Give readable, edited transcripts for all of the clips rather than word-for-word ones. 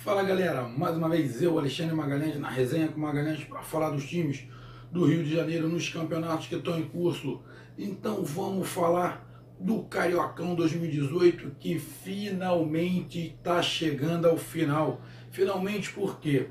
Fala galera, mais uma vez eu, Alexandre Magalhães, na resenha com Magalhães para falar dos times do Rio de Janeiro nos campeonatos que estão em curso. Então vamos falar do Cariocão 2018 que finalmente está chegando ao final. Finalmente por quê?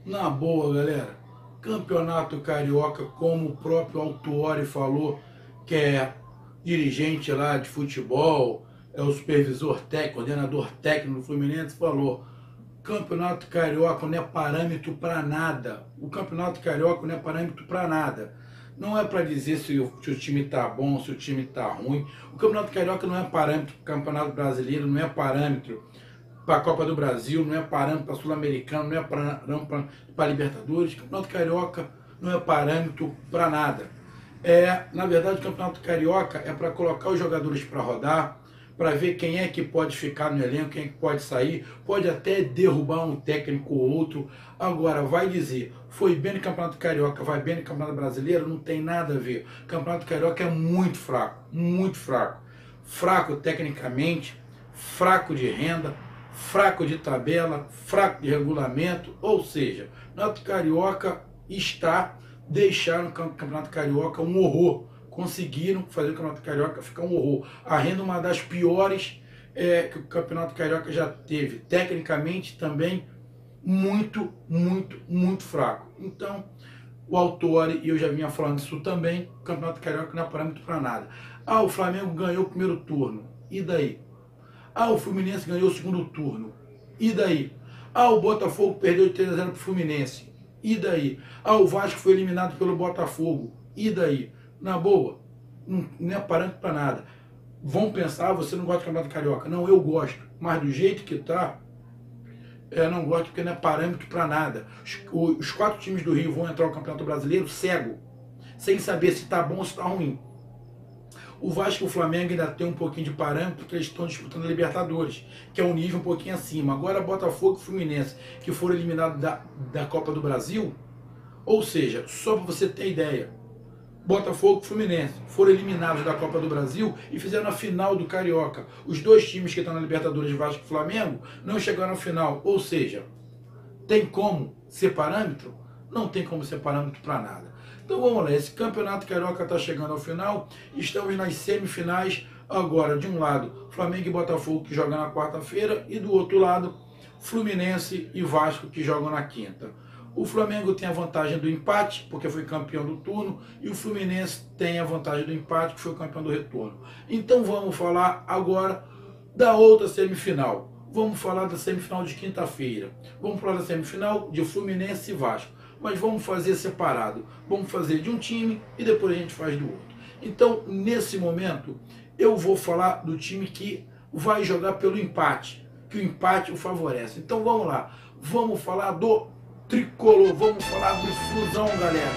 Na boa galera, Campeonato Carioca, como o próprio Autuori falou, que é dirigente lá de futebol, é o supervisor técnico, coordenador técnico do Fluminense, falou: Campeonato Carioca não é parâmetro para nada. O Campeonato Carioca não é parâmetro para nada. Não é para dizer se o time está bom, se o time está ruim. O Campeonato Carioca não é parâmetro para o Campeonato Brasileiro, não é parâmetro para a Copa do Brasil, não é parâmetro para a Sul-Americana, não é parâmetro para a Libertadores. O Campeonato Carioca não é parâmetro para nada. Na verdade, o Campeonato Carioca é para colocar os jogadores para rodar, para ver quem é que pode ficar no elenco, quem é que pode sair, pode até derrubar um técnico ou outro. Agora, vai dizer, foi bem no Campeonato Carioca, vai bem no Campeonato Brasileiro, não tem nada a ver. O Campeonato Carioca é muito fraco, muito fraco. Fraco tecnicamente, fraco de renda, fraco de tabela, fraco de regulamento, ou seja, o Campeonato Carioca está deixando o Campeonato Carioca um horror. Conseguiram fazer o Campeonato Carioca ficar um horror. A renda é uma das piores que o Campeonato Carioca já teve. Tecnicamente também muito, muito, muito fraco. Então, o Autuori, e eu já vinha falando isso também, o Campeonato Carioca não é parâmetro para nada. Ah, o Flamengo ganhou o primeiro turno. E daí? Ah, o Fluminense ganhou o segundo turno. E daí? Ah, o Botafogo perdeu de 3-0 para o Fluminense. E daí? Ah, o Vasco foi eliminado pelo Botafogo. E daí? Na boa, não é parâmetro para nada. Vão pensar, você não gosta do Campeonato Carioca. Não, eu gosto. Mas do jeito que tá, eu não gosto porque não é parâmetro para nada. Os 4 times do Rio vão entrar no Campeonato Brasileiro cego, sem saber se tá bom ou se tá ruim. O Vasco e o Flamengo ainda tem um pouquinho de parâmetro porque eles estão disputando a Libertadores, que é um nível um pouquinho acima. Agora Botafogo e Fluminense, que foram eliminados da Copa do Brasil, ou seja, só para você ter ideia, Botafogo e Fluminense foram eliminados da Copa do Brasil e fizeram a final do Carioca. Os dois times que estão na Libertadores, Vasco e Flamengo, não chegaram à final. Ou seja, tem como ser parâmetro? Não tem como ser parâmetro para nada. Então vamos lá, esse Campeonato Carioca está chegando ao final. Estamos nas semifinais. Agora, de um lado, Flamengo e Botafogo que jogam na quarta-feira e do outro lado, Fluminense e Vasco que jogam na quinta. O Flamengo tem a vantagem do empate, porque foi campeão do turno, e o Fluminense tem a vantagem do empate, que foi o campeão do retorno. Então vamos falar agora da outra semifinal. Vamos falar da semifinal de quinta-feira. Vamos falar da semifinal de Fluminense e Vasco. Mas vamos fazer separado. Vamos fazer de um time e depois a gente faz do outro. Então, nesse momento, eu vou falar do time que vai jogar pelo empate, que o empate o favorece. Então vamos lá. Vamos falar do Tricolor, vamos falar do Flusão, galera.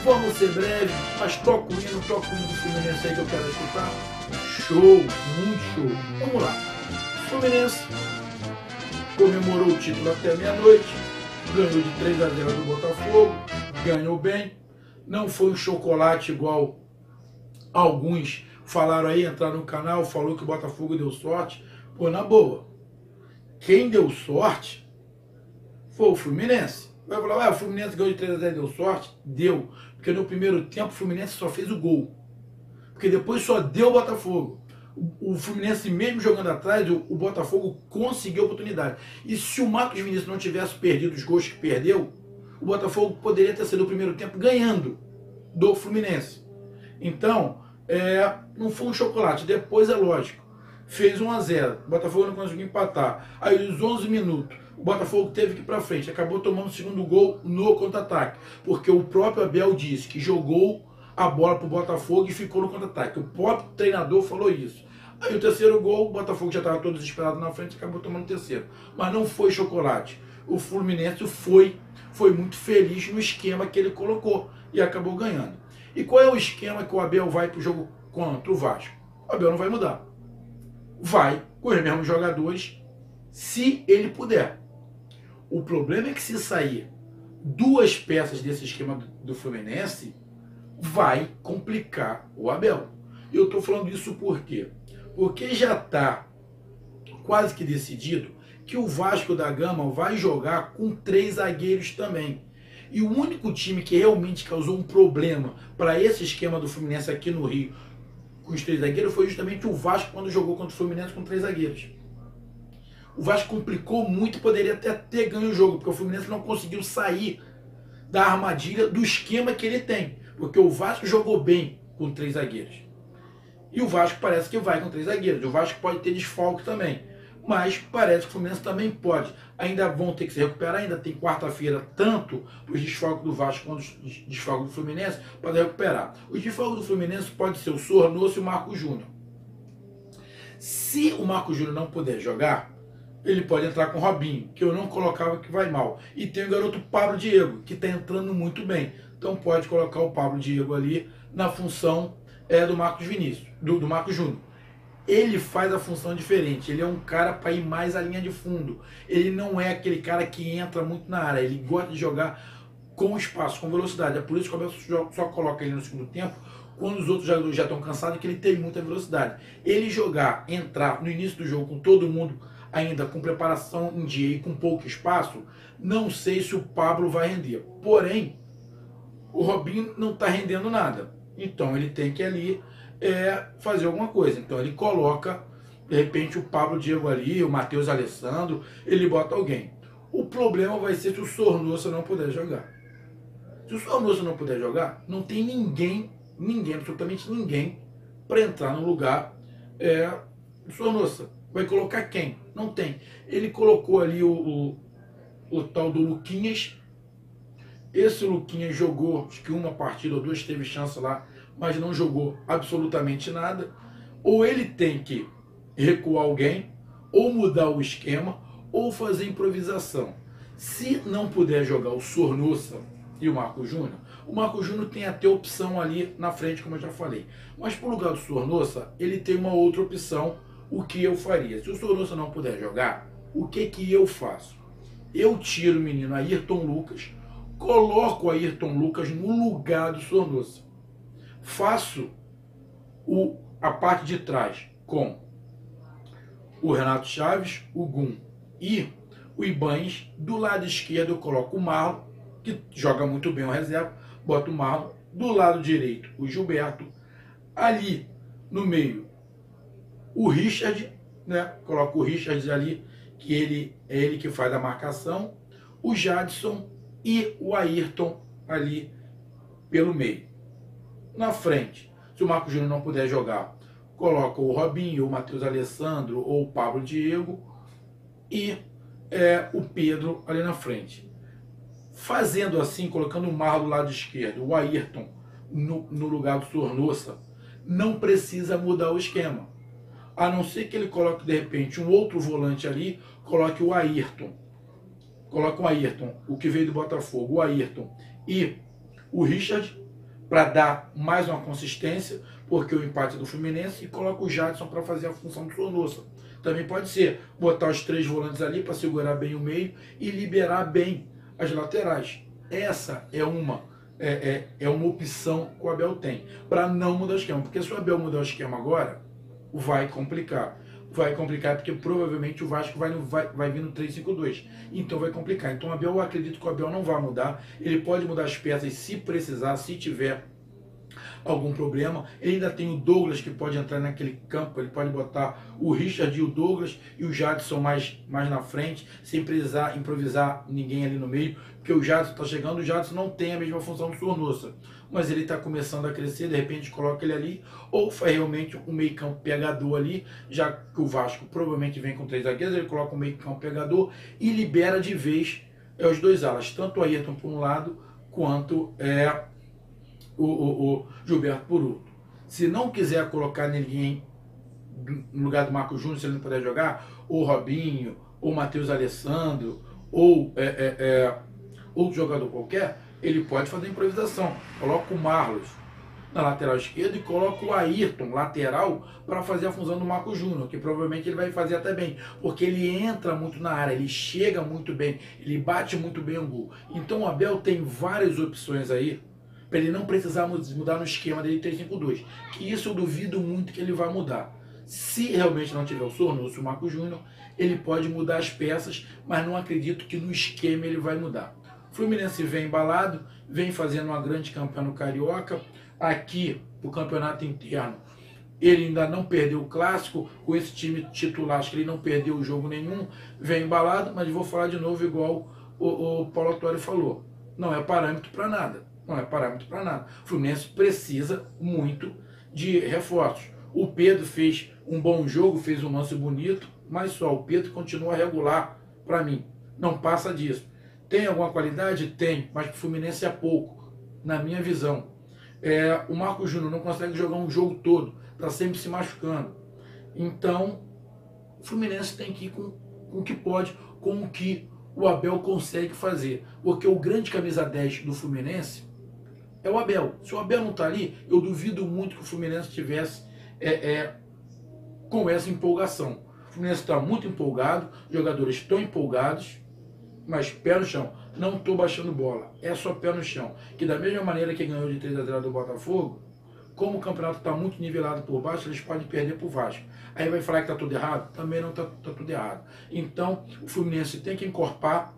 Vamos ser breve, mas toca o hino do Fluminense aí que eu quero escutar. Show, muito show. Vamos lá. Fluminense comemorou o título até meia-noite, ganhou de 3-0 do Botafogo, ganhou bem. Não foi um chocolate igual alguns falaram aí, entraram no canal, falou que o Botafogo deu sorte. Pô, na boa, quem deu sorte foi o Fluminense. Vai falar, o Fluminense ganhou de 3-0 deu sorte? Deu. Porque no primeiro tempo o Fluminense só fez o gol. Porque depois só deu o Botafogo. O Fluminense, mesmo jogando atrás, o Botafogo conseguiu a oportunidade. E se o Marcos Vinícius não tivesse perdido os gols que perdeu, o Botafogo poderia ter sido o primeiro tempo ganhando do Fluminense. Então, não foi um chocolate. Depois é lógico. Fez 1-0. O Botafogo não conseguiu empatar. Aí, os 11 minutos, o Botafogo teve que ir para frente. Acabou tomando o segundo gol no contra-ataque. Porque o próprio Abel disse que jogou a bola para o Botafogo e ficou no contra-ataque. O próprio treinador falou isso. Aí o terceiro gol, o Botafogo já estava todo desesperado na frente e acabou tomando o terceiro. Mas não foi chocolate. O Fluminense foi muito feliz no esquema que ele colocou e acabou ganhando. E qual é o esquema que o Abel vai para o jogo contra o Vasco? O Abel não vai mudar. Vai com os mesmos jogadores, se ele puder. O problema é que se sair 2 peças desse esquema do Fluminense, vai complicar o Abel. E eu estou falando isso por quê? Porque já está quase que decidido que o Vasco da Gama vai jogar com 3 zagueiros também. E o único time que realmente causou um problema para esse esquema do Fluminense aqui no Rio, com os 3 zagueiros, foi justamente o Vasco quando jogou contra o Fluminense com 3 zagueiros. O Vasco complicou muito e poderia até ter ganho o jogo, porque o Fluminense não conseguiu sair da armadilha do esquema que ele tem. Porque o Vasco jogou bem com 3 zagueiros. E o Vasco parece que vai com 3 zagueiros. O Vasco pode ter desfalque também. Mas parece que o Fluminense também pode. Ainda vão ter que se recuperar, ainda tem quarta-feira, tanto os desfalques do Vasco quanto os desfalques do Fluminense, para recuperar. Os desfalques do Fluminense pode ser o Sornoso e o Marco Júnior. Se o Marco Júnior não puder jogar, ele pode entrar com o Robinho, que eu não colocava, que vai mal. E tem o garoto Pablo Diego, que está entrando muito bem. Então pode colocar o Pablo Diego ali na função do Marcos Vinícius, do Marco Júnior. Ele faz a função diferente, ele é um cara para ir mais à linha de fundo. Ele não é aquele cara que entra muito na área, ele gosta de jogar com espaço, com velocidade. É por isso que o Abel só coloca ele no segundo tempo, quando os outros jogadores já estão cansados, que ele tem muita velocidade. Ele jogar, entrar no início do jogo com todo mundo ainda com preparação em dia e com pouco espaço, não sei se o Pablo vai render. Porém, o Robinho não está rendendo nada. Então ele tem que ali fazer alguma coisa. Então ele coloca, de repente, o Pablo Diego ali, o Matheus Alessandro, ele bota alguém. O problema vai ser se o Sornosa não puder jogar. Se o Sornosa não puder jogar, não tem ninguém, absolutamente ninguém, para entrar no lugar do Sornosa. Vai colocar quem? Não tem. Ele colocou ali o tal do Luquinhas. Esse Luquinhas jogou, acho que uma partida ou duas, teve chance lá, mas não jogou absolutamente nada. Ou ele tem que recuar alguém, ou mudar o esquema, ou fazer improvisação. Se não puder jogar o Sornosa e o Marco Júnior tem até opção ali na frente, como eu já falei. Mas pro lugar do Sornosa, ele tem uma outra opção. O que eu faria? Se o Sornosa não puder jogar, o que eu faço? Eu tiro o menino Ayrton Lucas, coloco o Ayrton Lucas no lugar do Sornosa. Faço a parte de trás com o Renato Chaves, o Gum e o Ibanes. Do lado esquerdo eu coloco o Marlon, que joga muito bem o reserva, boto o Marlon. Do lado direito, o Gilberto. Ali no meio, o Richard, né? Coloco o Richard ali, que é ele que faz a marcação. O Jadson e o Ayrton ali pelo meio. Na frente, se o Marco Júnior não puder jogar, coloca o Robinho, o Matheus Alessandro ou o Pablo Diego e o Pedro ali na frente. Fazendo assim, colocando o Marlon do lado esquerdo, o Ayrton no lugar do Sornosa, não precisa mudar o esquema. A não ser que ele coloque de repente um outro volante ali, coloque o Ayrton. Coloca o Ayrton, o que veio do Botafogo, o Ayrton e o Richard, para dar mais uma consistência, porque o empate é do Fluminense, e coloca o Jadson para fazer a função do Sornosa. Também pode ser botar os 3 volantes ali para segurar bem o meio e liberar bem as laterais. Essa é uma opção que o Abel tem, para não mudar o esquema. Porque se o Abel mudar o esquema agora, vai complicar. Vai complicar porque provavelmente o Vasco vai vir no 3-5-2. Então vai complicar. Então o Abel, eu acredito que o Abel não vai mudar. Ele pode mudar as peças se precisar, se tiver algum problema. Ele ainda tem o Douglas que pode entrar naquele campo. Ele pode botar o Richard e o Douglas e o Jadson mais na frente, sem precisar improvisar ninguém ali no meio. Porque o Jadson está chegando, o Jadson não tem a mesma função do Sornosa, mas ele está começando a crescer, de repente coloca ele ali, ou faz realmente um meio campo pegador ali, já que o Vasco provavelmente vem com 3 zagueiros, ele coloca um meio campo pegador e libera de vez os 2 alas, tanto o Ayrton por um lado, quanto o Gilberto por outro. Se não quiser colocar ninguém no lugar do Marco Júnior, se ele não puder jogar, ou Robinho, ou Matheus Alessandro, ou outro jogador qualquer, ele pode fazer improvisação. Coloca o Marlos na lateral esquerda e coloca o Ayrton lateral para fazer a função do Marco Júnior, que provavelmente ele vai fazer até bem, porque ele entra muito na área, ele chega muito bem, ele bate muito bem o gol. Então o Abel tem várias opções aí para ele não precisar mudar no esquema dele 3-5-2, que isso eu duvido muito que ele vai mudar. Se realmente não tiver o Sornosa, o Marco Júnior, ele pode mudar as peças, mas não acredito que no esquema ele vai mudar. O Fluminense vem embalado, vem fazendo uma grande campanha no Carioca. Aqui, o campeonato interno, ele ainda não perdeu o clássico. Com esse time titular, acho que ele não perdeu o jogo nenhum. Vem embalado, mas vou falar de novo igual o Paulo Autuori falou. Não é parâmetro para nada. Não é parâmetro para nada. O Fluminense precisa muito de reforços. O Pedro fez um bom jogo, fez um lance bonito, mas só o Pedro continua regular para mim. Não passa disso. Tem alguma qualidade? Tem, mas para o Fluminense é pouco, na minha visão. O Marco Júnior não consegue jogar um jogo todo, está sempre se machucando. Então, o Fluminense tem que ir com o que pode, com o que o Abel consegue fazer. Porque o grande camisa 10 do Fluminense é o Abel. Se o Abel não está ali, eu duvido muito que o Fluminense tivesse com essa empolgação. O Fluminense está muito empolgado, os jogadores estão empolgados, mas pé no chão. Não estou baixando bola, é só pé no chão. Que da mesma maneira que ganhou de 3-0 do Botafogo, como o campeonato está muito nivelado por baixo, eles podem perder para o Vasco. Aí vai falar que está tudo errado? Também não está tudo errado. Então, o Fluminense tem que encorpar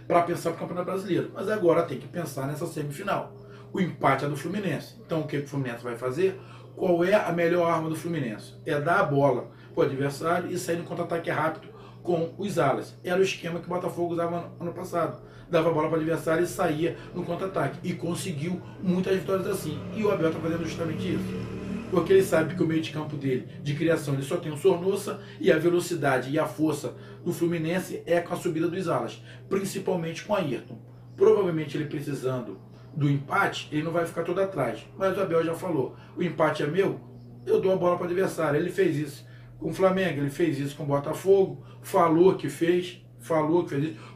para pensar para o Campeonato Brasileiro. Mas agora tem que pensar nessa semifinal. O empate é do Fluminense. Então, o que o Fluminense vai fazer? Qual é a melhor arma do Fluminense? É dar a bola para o adversário e sair no contra-ataque rápido com os alas. Era o esquema que o Botafogo usava ano passado. Dava a bola para o adversário e saía no contra-ataque. E conseguiu muitas vitórias assim. E o Abel está fazendo justamente isso. Porque ele sabe que o meio de campo dele, de criação, ele só tem o Sornosa, e a velocidade e a força do Fluminense é com a subida dos alas. Principalmente com a Ayrton. Provavelmente ele precisando do empate, ele não vai ficar todo atrás. Mas o Abel já falou, o empate é meu, eu dou a bola para o adversário. Ele fez isso com o Flamengo, ele fez isso com o Botafogo, falou que fez isso.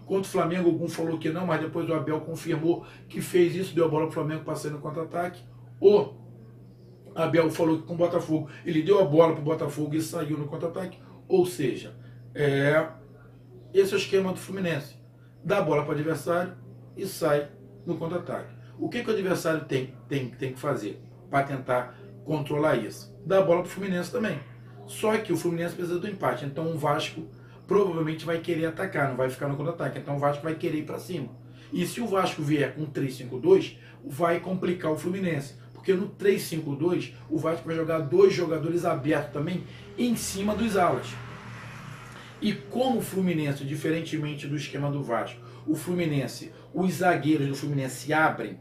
Contra o Flamengo, algum falou que não, mas depois o Abel confirmou que fez isso, deu a bola para o Flamengo passando no contra-ataque. O Abel falou que com o Botafogo, ele deu a bola para o Botafogo e saiu no contra-ataque. Ou seja, esse é o esquema do Fluminense. Dá a bola para o adversário e sai no contra-ataque. O que o adversário tem que fazer para tentar controlar isso? Dá a bola para o Fluminense também. Só que o Fluminense precisa do empate. Então o Vasco provavelmente vai querer atacar, não vai ficar no contra-ataque. Então o Vasco vai querer ir para cima. E se o Vasco vier com 3-5-2, vai complicar o Fluminense. Porque no 3-5-2, o Vasco vai jogar 2 jogadores abertos também em cima dos alas. E como o Fluminense, diferentemente do esquema do Vasco, o Fluminense, os zagueiros do Fluminense se abrem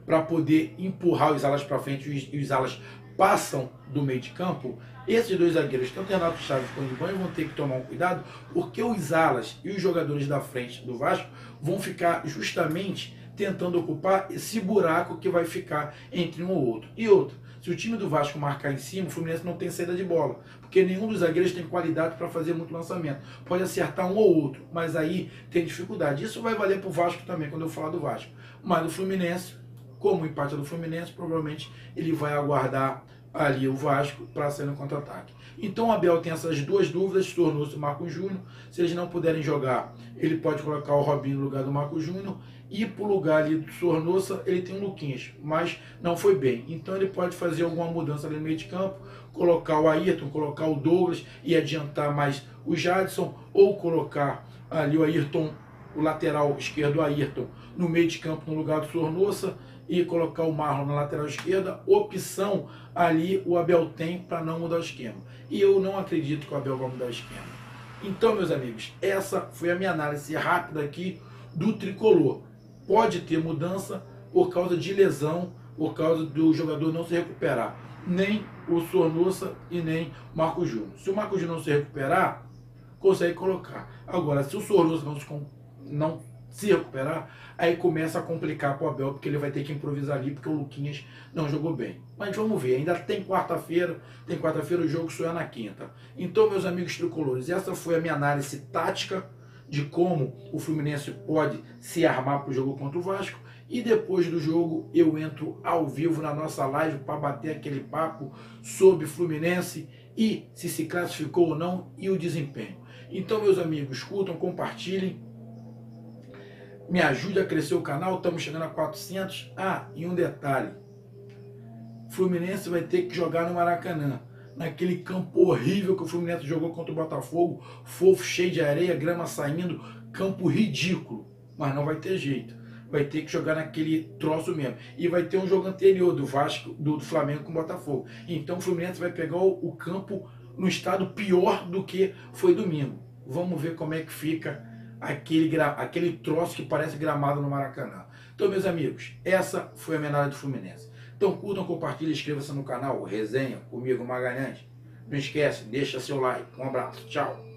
para poder empurrar os alas para frente e os alas passam do meio de campo, esses 2 zagueiros, tanto Renato Chaves quanto o Banho, vão ter que tomar um cuidado, porque os alas e os jogadores da frente do Vasco vão ficar justamente tentando ocupar esse buraco que vai ficar entre um ou outro. E outro, se o time do Vasco marcar em cima, o Fluminense não tem saída de bola, porque nenhum dos zagueiros tem qualidade para fazer muito lançamento. Pode acertar um ou outro, mas aí tem dificuldade. Isso vai valer para o Vasco também, quando eu falar do Vasco. Mas o Fluminense, como o empate é do Fluminense, provavelmente ele vai aguardar ali o Vasco para sair no contra-ataque. Então o Abel tem essas 2 dúvidas, Sornosa e Marco Júnior. Se eles não puderem jogar, ele pode colocar o Robinho no lugar do Marco Júnior, e para o lugar ali do Sornosa ele tem o Luquinhas, mas não foi bem. Então ele pode fazer alguma mudança ali no meio de campo, colocar o Ayrton, colocar o Douglas e adiantar mais o Jadson, ou colocar ali o Ayrton, o lateral esquerdo, o Ayrton, no meio de campo no lugar do Sornosa, e colocar o Marlon na lateral esquerda. Opção ali o Abel tem para não mudar o esquema. E eu não acredito que o Abel vai mudar o esquema. Então, meus amigos, essa foi a minha análise rápida aqui do Tricolor. Pode ter mudança por causa de lesão, por causa do jogador não se recuperar. Nem o Sornosa e nem o Marco Júnior. Se o Marco Júnior não se recuperar, consegue colocar. Agora, se o Sornosa não se recuperar, aí começa a complicar para o Abel, porque ele vai ter que improvisar ali, porque o Luquinhas não jogou bem. Mas vamos ver, ainda tem quarta-feira, o jogo só é na quinta. Então, meus amigos tricolores, essa foi a minha análise tática de como o Fluminense pode se armar para o jogo contra o Vasco, e depois do jogo eu entro ao vivo na nossa live para bater aquele papo sobre Fluminense e se classificou ou não e o desempenho. Então, meus amigos, curtam, compartilhem, me ajude a crescer o canal, estamos chegando a 400. E um detalhe, Fluminense vai ter que jogar no Maracanã. naquele campo horrível que o Fluminense jogou contra o Botafogo, fofo, cheio de areia, grama saindo, campo ridículo. Mas não vai ter jeito. Vai ter que jogar naquele troço mesmo. E vai ter um jogo anterior do Vasco, do Flamengo com o Botafogo. Então o Fluminense vai pegar o campo no estado pior do que foi domingo. Vamos ver como é que fica aquele troço que parece gramado no Maracanã. Então, meus amigos, essa foi a homenagem do Fluminense. Então curtam, compartilhem, inscreva-se no canal, resenha comigo, Magalhães. Não esquece, deixa seu like. Um abraço, tchau.